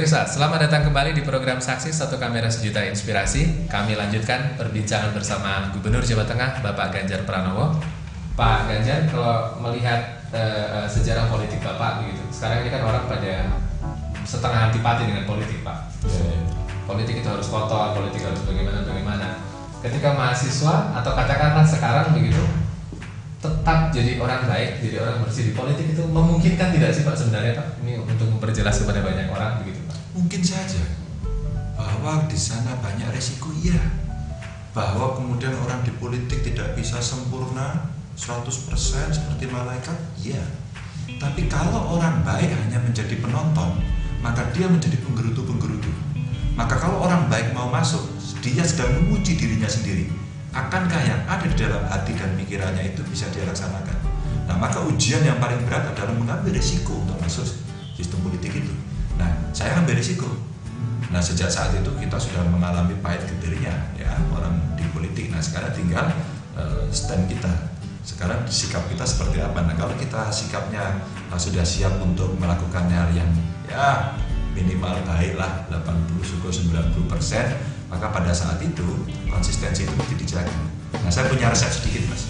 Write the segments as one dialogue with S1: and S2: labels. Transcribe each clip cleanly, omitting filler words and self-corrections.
S1: pemirsa, selamat datang kembali di program Saksi Satu Kamera Sejuta Inspirasi. Kami lanjutkan perbincangan bersama Gubernur Jawa Tengah, Bapak Ganjar Pranowo. Pak Ganjar, kalau melihat sejarah politik Bapak begitu, sekarang ini kan orang pada setengah antipati dengan politik, Pak. Politik itu harus kotor, politik harus bagaimana. Ketika mahasiswa atau katakanlah sekarang begitu, tetap jadi orang baik, jadi orang bersih di politik itu memungkinkan tidak sih Pak sebenarnya Pak? Ini untuk memperjelas kepada banyak orang begitu Pak.
S2: Mungkin saja bahwa di sana banyak resiko, iya. Bahwa kemudian orang di politik tidak bisa sempurna 100% seperti malaikat, iya. Tapi kalau orang baik hanya menjadi penonton, maka dia menjadi penggerutu-penggerutu. Maka kalau orang baik mau masuk, dia sedang menguji dirinya sendiri. Akankah yang ada di dalam hati dan pikirannya itu bisa dia laksanakan? Nah, maka ujian yang paling berat adalah mengambil risiko untuk masuk sistem politik itu. Nah, saya ambil risiko. Nah, sejak saat itu kita sudah mengalami pahit getirnya, ya, orang di politik. Nah, sekarang tinggal stand kita. Sekarang sikap kita seperti apa? Nah, kalau kita sikapnya sudah siap untuk melakukan hal yang ya minimal baiklah 80-90%, maka pada saat itu konsistensi itu mesti dijaga. Nah, saya punya resep sedikit Mas.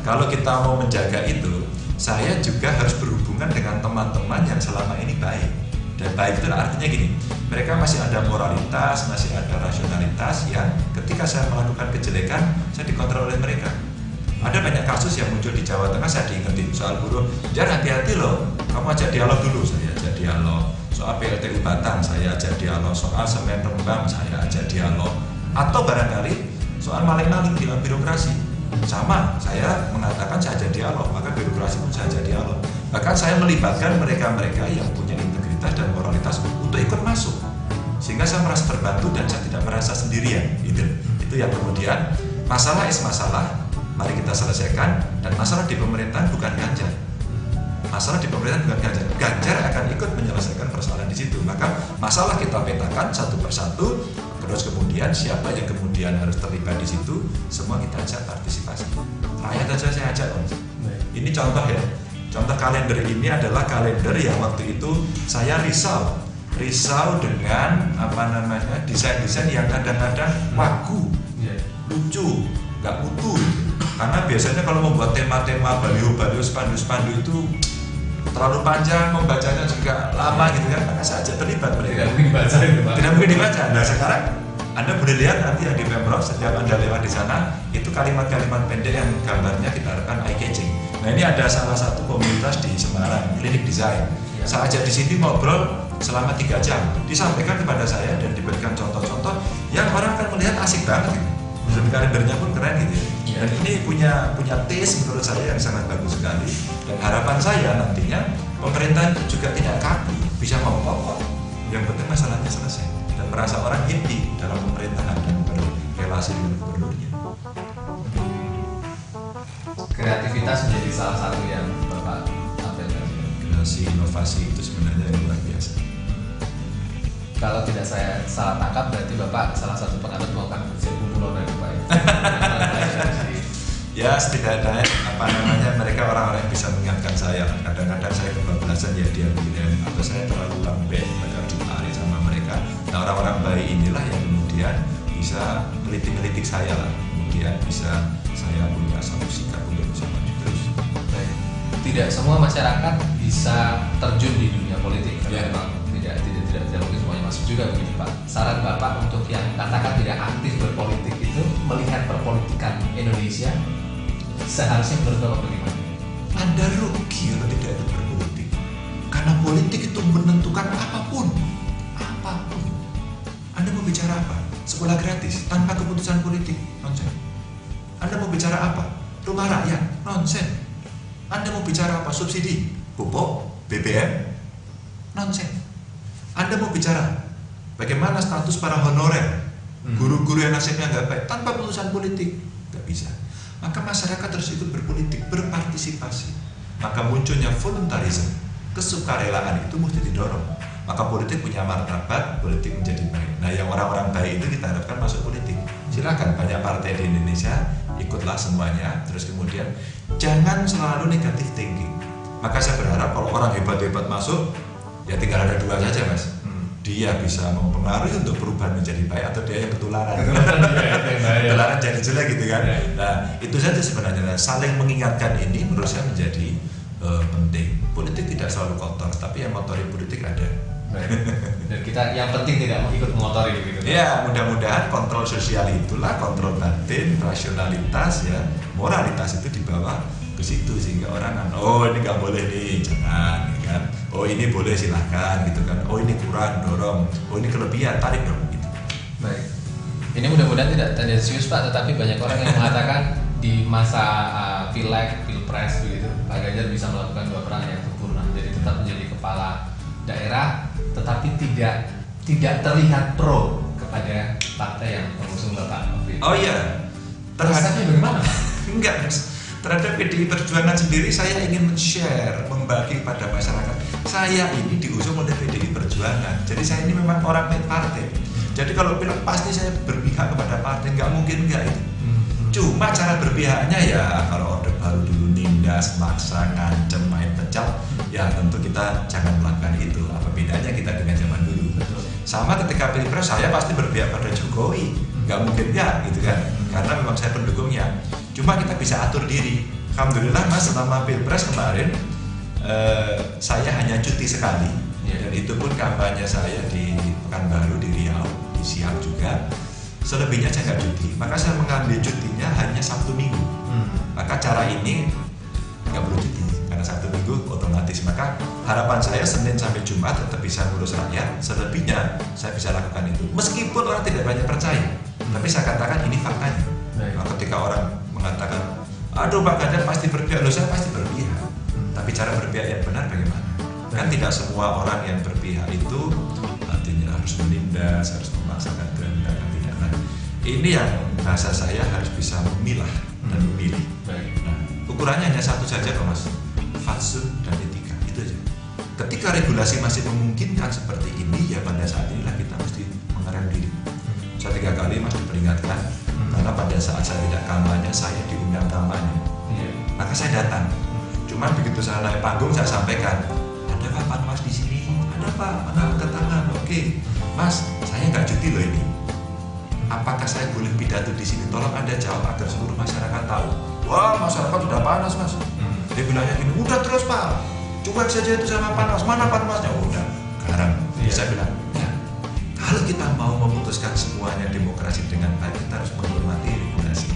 S2: Kalau kita mau menjaga itu, saya juga harus berhubungan dengan teman-teman yang selama ini baik. Dan baik itu artinya gini, mereka masih ada moralitas, masih ada rasionalitas yang ketika saya melakukan kejelekan, saya dikontrol oleh mereka. Ada banyak kasus yang muncul di Jawa Tengah, saya diingetin soal buruh, jangan hati-hati loh, kamu ajak dialog dulu, saya ajak dialog. Soal PLTU Batang, saya ajak dialog. Soal semen Rembang, saya ajak dialog. Atau barangkali soal maling-maling di birokrasi, sama, saya mengatakan saya ajak dialog, maka birokrasi pun saya ajak dialog. Bahkan saya melibatkan mereka-mereka yang punya integritas dan moralitas untuk ikut masuk, sehingga saya merasa terbantu dan saya tidak merasa sendirian. Itu yang kemudian masalah masalah, mari kita selesaikan. Dan masalah di pemerintahan bukan Ganjar. Masalah di pemerintahan bukan Ganjar. Ganjar akan ikut menyelesaikan persoalan di situ. Maka masalah kita petakan satu persatu. Terus kemudian siapa yang kemudian harus terlibat di situ, semua kita ajak partisipasi. Rakyat aja saya ajak Om. Ini contoh ya. Contoh kalender ini adalah kalender yang waktu itu saya risau dengan desain-desain yang kadang-kadang wagu, lucu, nggak utuh. Karena biasanya kalau membuat tema-tema baliho-baliho, spanduk-spanduk itu terlalu panjang, membacanya juga lama gitu kan, maka saya ajak terlibat mereka. Tidak mungkin dibaca. Nah, sekarang Anda boleh lihat nanti yang di Pemprov, setiap Anda lewat di sana, itu kalimat-kalimat pendek yang gambarnya kita harapkan eye-catching. Nah, ini ada salah satu komunitas di Semarang, klinik desain. Saya ajak di sini ngobrol selama 3 jam, disampaikan kepada saya dan diberikan contoh-contoh yang orang akan melihat asik banget gitu. Dan kalendernya pun keren gitu ya. Dan ini punya taste menurut saya yang sangat bagus sekali. Dan harapan saya nantinya pemerintahan itu juga tidak kaku, bisa ngomong. Yang penting masalahnya selesai dan merasa orang happy dalam pemerintahan dan berrelasi dengan gubernurnya.
S1: Kreativitas menjadi salah satu yang Bapak tampilkan.
S2: Kreasi inovasi itu sebenarnya yang luar biasa.
S1: Kalau tidak saya salah tangkap, berarti Bapak salah satu penganut melakukan kerja kumpulan yang baik.
S2: Ya, setidaknya mereka orang-orang yang bisa mengingatkan saya. Kadang-kadang saya kebablasan ya dia begini, atau saya terlalu lambat, kadang ditarik sama mereka. Nah, orang-orang baik inilah yang kemudian bisa melitik-melitik saya lah. Kemudian bisa saya punya satu sikap untuk bisa maju terus.
S1: Baik. Tidak semua masyarakat bisa terjun di dunia politik.
S2: Ya.
S1: Memang tidak mungkin semuanya masuk juga begitu Pak. Saran Bapak untuk yang katakan tidak aktif berpolitik itu melihat perpolitikan Indonesia seharusnya menurut Bapak bagaimana?
S2: Anda rugi kalau tidak ikut berpolitik, karena politik itu menentukan apapun. Anda mau bicara apa? Sekolah gratis tanpa keputusan politik, nonsen. Anda mau bicara apa? Rumah rakyat, nonsen. Anda mau bicara apa? Subsidi, pupuk, BBM, nonsen. Anda mau bicara bagaimana status para honorer, guru-guru yang nasibnya nggak baik, tanpa keputusan politik, nggak bisa. Maka masyarakat harus ikut berpolitik, berpartisipasi. Maka munculnya voluntarisme, kesukarelaan itu mesti didorong. Maka politik punya martabat, politik menjadi baik. Nah, yang orang-orang baik itu kita harapkan masuk politik. Silakan, banyak partai di Indonesia, ikutlah semuanya. Terus kemudian jangan selalu negatif thinking. Maka saya berharap kalau orang hebat-hebat masuk, ya tinggal ada 2 saja Mas. dia bisa mempengaruhi untuk perubahan menjadi baik atau dia yang ketularan.
S1: Ya.
S2: Ketularan jadi jelek gitu kan. Nah, itu saja sebenarnya. Nah, saling mengingatkan ini menurut saya menjadi penting. Politik tidak selalu kotor, tapi yang ngotori politik ada.
S1: Dan kita yang penting tidak mau ikut mengotori gitu.
S2: Ya, mudah-mudahan kontrol sosial itulah kontrol batin, rasionalitas ya, moralitas itu dibawa ke situ sehingga orang oh ini nggak boleh nih, jangan, ya kan? Oh ini boleh silahkan gitu kan? Oh ini kurang, dorong. Oh ini kelebihan, tarik dong gitu.
S1: Baik. Ini mudah-mudahan tidak tendensius Pak, tetapi banyak orang yang mengatakan di masa pileg, pilpres begitu, Pak Ganjar bisa melakukan dua peran yang sempurna, jadi tetap menjadi kepala daerah, tetapi tidak terlihat pro kepada partai yang mengusung Bapak.
S2: Oh iya,
S1: terhadapnya bagaimana?
S2: Enggak, terhadap PDI Perjuangan sendiri saya ingin men-share, membagi pada masyarakat. Saya ini diusung oleh PDI Perjuangan, jadi saya ini memang orang partai. Jadi kalau bilang pasti saya berpihak kepada partai, nggak mungkin enggak itu. Cuma cara berpihaknya ya kalau Orde Baru dulu nindas, maksa, ngancem, main pecat, ya tentu kita jangan melakukan itu. Apa bedanya kita dengan zaman dulu? Sama ketika Pilpres saya pasti berpihak pada Jokowi, nggak mungkin enggak gitu kan? Karena memang saya pendukungnya. Cuma kita bisa atur diri. Alhamdulillah Mas, selama Pilpres kemarin saya hanya cuti sekali, dan itu pun kampanye saya di Pekanbaru, di Riau, di Siak juga. Selebihnya saya nggak cuti, maka saya mengambil cutinya hanya Sabtu Minggu. Maka cara ini nggak perlu cuti karena Sabtu Minggu otomatis. Maka harapan saya Senin sampai Jumat tetap bisa ngurus rakyat. Selebihnya saya bisa lakukan itu. Meskipun orang tidak banyak percaya, tapi saya katakan ini faktanya. Nah, ketika orang mengatakan, aduh Pak Ganjar pasti berpihak, loh saya pasti berpihak. Tapi cara berpihak yang benar bagaimana? Kan tidak semua orang yang berpihak itu artinya harus menindas, harus memaksakan kehendak. Ini yang bahasa saya harus bisa memilah dan memilih. Nah, ukurannya hanya satu saja kok Mas, fatsun dan etika, itu aja. Ketika regulasi masih memungkinkan seperti ini, ya pada saat inilah kita mesti mengerem diri. Saya 3 kali Mas diperingatkan, karena pada saat saya tidak kampanye, saya diundang kampanye. Maka saya datang. Cuman begitu saya naik panggung, saya sampaikan, ada Pak Panwas di sini, ada Pak, mana angkat tangan, oke. Mas, saya nggak cuti loh ini. Apakah saya boleh pidato di sini? Tolong Anda jawab agar seluruh masyarakat tahu. Wah, masyarakat sudah panas Mas. Dia bilangnya gini, udah terus Pak, cuek saja itu sama Panwas. Mana Panwasnya? Udah, garang. Saya bilang, ya, kalau kita mau memutuskan semuanya demokrasi dengan baik, kita harus menghormati regulasi.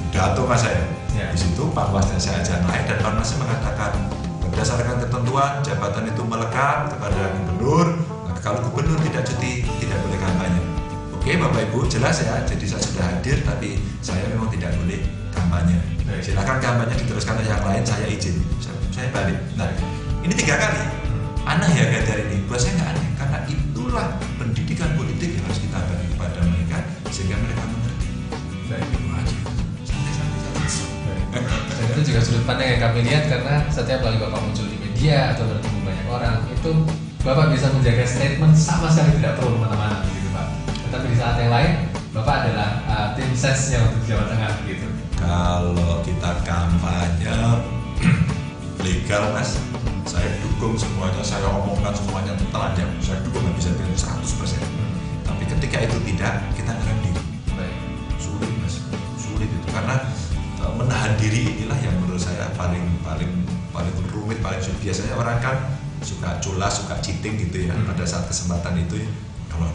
S2: Pidato Mas saya. Di situ Panwasnya saya ajak naik dan Panwasnya mengatakan, berdasarkan ketentuan jabatan itu melekat kepada gubernur. Maka kalau gubernur tidak cuti, tidak boleh kampanye. Oke Bapak Ibu, jelas ya, jadi saya sudah hadir tapi saya memang tidak boleh kampanye. Silakan kampanye diteruskan oleh yang lain, saya izin, saya balik. Nah, ini 3 kali. Aneh ya Ganjar ini, buat saya nggak aneh, karena itulah pendidikan politik yang harus kita bagi kepada mereka sehingga mereka mengerti. Itu aja, santai-santai.
S1: Dan itu juga sudut pandang yang kami lihat, karena setiap kali Bapak muncul di media atau bertemu banyak orang, itu Bapak bisa menjaga statement sama sekali tidak perlu kemana-mana gitu Pak. Tapi di saat yang lain, Bapak adalah tim sesnya untuk Jawa Tengah gitu.
S2: Kalau kita kampanye legal Mas, saya dukung semuanya, saya omongkan semuanya telanjang, saya dukung, nggak bisa bilang 100%. Tapi ketika itu tidak, kita ngerem diri. Sulit Mas, sulit itu karena menahan diri inilah yang menurut saya paling rumit, paling sulit. Biasanya orang kan suka culas, suka cheating gitu ya, pada saat kesempatan itu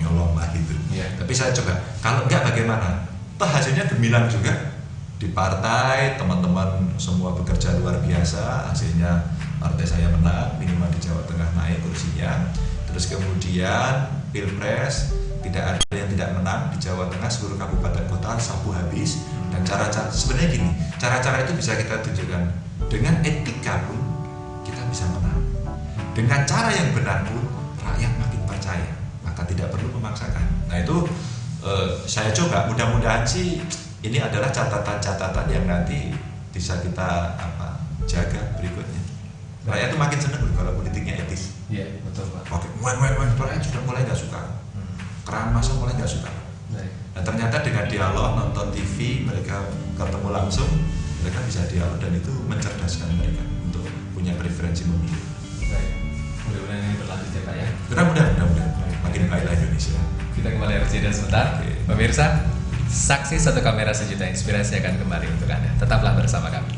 S2: nyolong lah gitu. Tapi saya coba, kalau enggak bagaimana? Toh hasilnya gemilang juga. Di partai, teman-teman semua bekerja luar biasa, hasilnya partai saya menang, minimal di Jawa Tengah naik kursinya. Terus kemudian Pilpres, tidak ada yang tidak menang di Jawa Tengah, seluruh kabupaten kota sapu habis. Dan cara-cara, sebenarnya gini, cara-cara itu bisa kita tunjukkan. Dengan etika pun, kita bisa menang. Dengan cara yang benar pun, rakyat makin percaya. Maka tidak perlu memaksakan. Nah itu saya coba, mudah-mudahan sih ini adalah catatan-catatan yang nanti bisa kita jaga berikutnya. Rakyat itu makin senang kalau politiknya etis.
S1: Iya betul Pak.
S2: Oke, rakyat sudah mulai nggak suka, keran masa mulai nggak suka. Nah ternyata dengan dialog, nonton TV, mereka ketemu langsung, mereka bisa dialog dan itu mencerdaskan mereka untuk punya preferensi memilih.
S1: Mudah-mudahan ini berlanjut ya Pak ya.
S2: Mudah-mudahan. makin baiklah Indonesia.
S1: Kita kembali harus jeda sebentar. Pemirsa, Saksi Satu Kamera Sejuta Inspirasi akan kembali untuk Anda. Tetaplah bersama kami.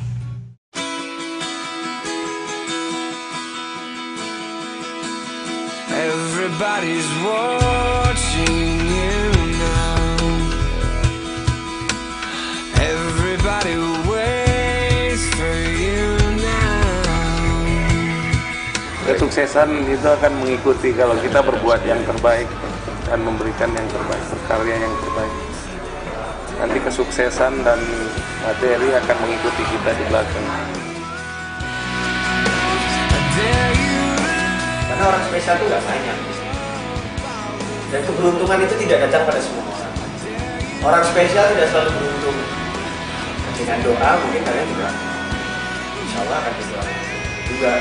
S3: Everybody's watching you now. Everybody waits for you now.
S4: Kesuksesan itu akan mengikuti kalau kita berbuat yang terbaik dan memberikan yang terbaik, berkarya yang terbaik. Nanti kesuksesan dan materi akan mengikuti kita di belakang.
S5: Karena orang spesial itu nggak banyak, dan keberuntungan itu tidak datang pada semua orang. Orang spesial tidak selalu beruntung. Dengan doa mungkin kalian juga, insya Allah akan berdoa juga.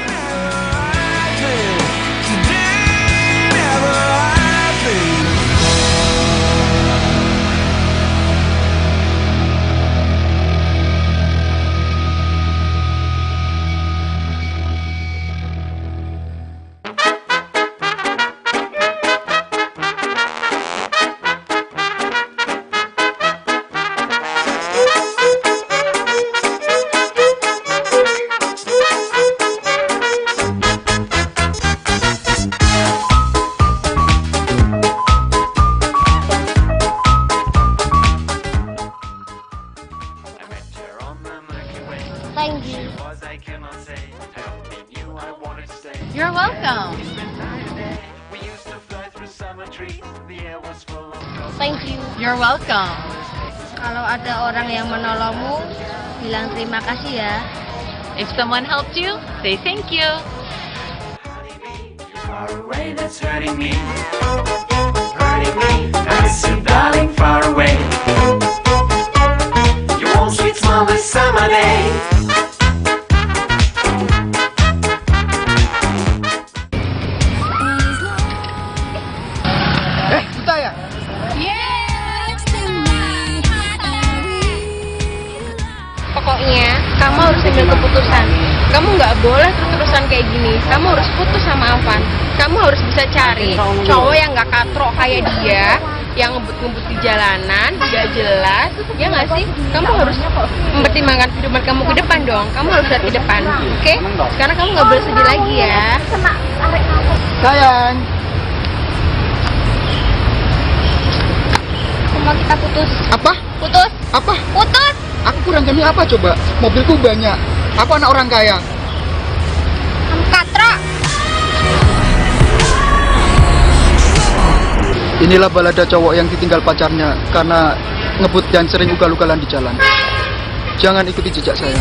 S6: Thank you. You're welcome. Thank you. You're welcome. Kalau ada orang yang menolongmu, bilang terima kasih ya. If someone helped you, say thank you.
S3: Far away, that's hurting me. I miss you, darling, far away. You won't sweet smell this summer day.
S7: Kita ya?
S6: Pokoknya, kamu harus ambil keputusan. Kamu nggak boleh terus-terusan kayak gini. Kamu harus putus sama Afan. Kamu harus bisa cari cowok yang nggak katrok kayak dia, yang ngebut-ngebut di jalanan, nggak jelas, ya nggak sih? Kamu harus mempertimbangkan kehidupan kamu ke depan dong. Kamu harus lihat ke depan, oke? Sekarang kamu nggak boleh sedih lagi ya.
S7: Sayang.
S6: Semua kita putus.
S7: Apa?
S6: Putus.
S7: Apa?
S6: Putus.
S7: Aku kurang demi apa coba? Mobilku banyak. Aku anak orang kaya.
S6: Kamu katrok.
S7: Inilah balada cowok yang ditinggal pacarnya karena ngebut dan sering ugal-ugalan di jalan. Jangan ikuti jejak saya.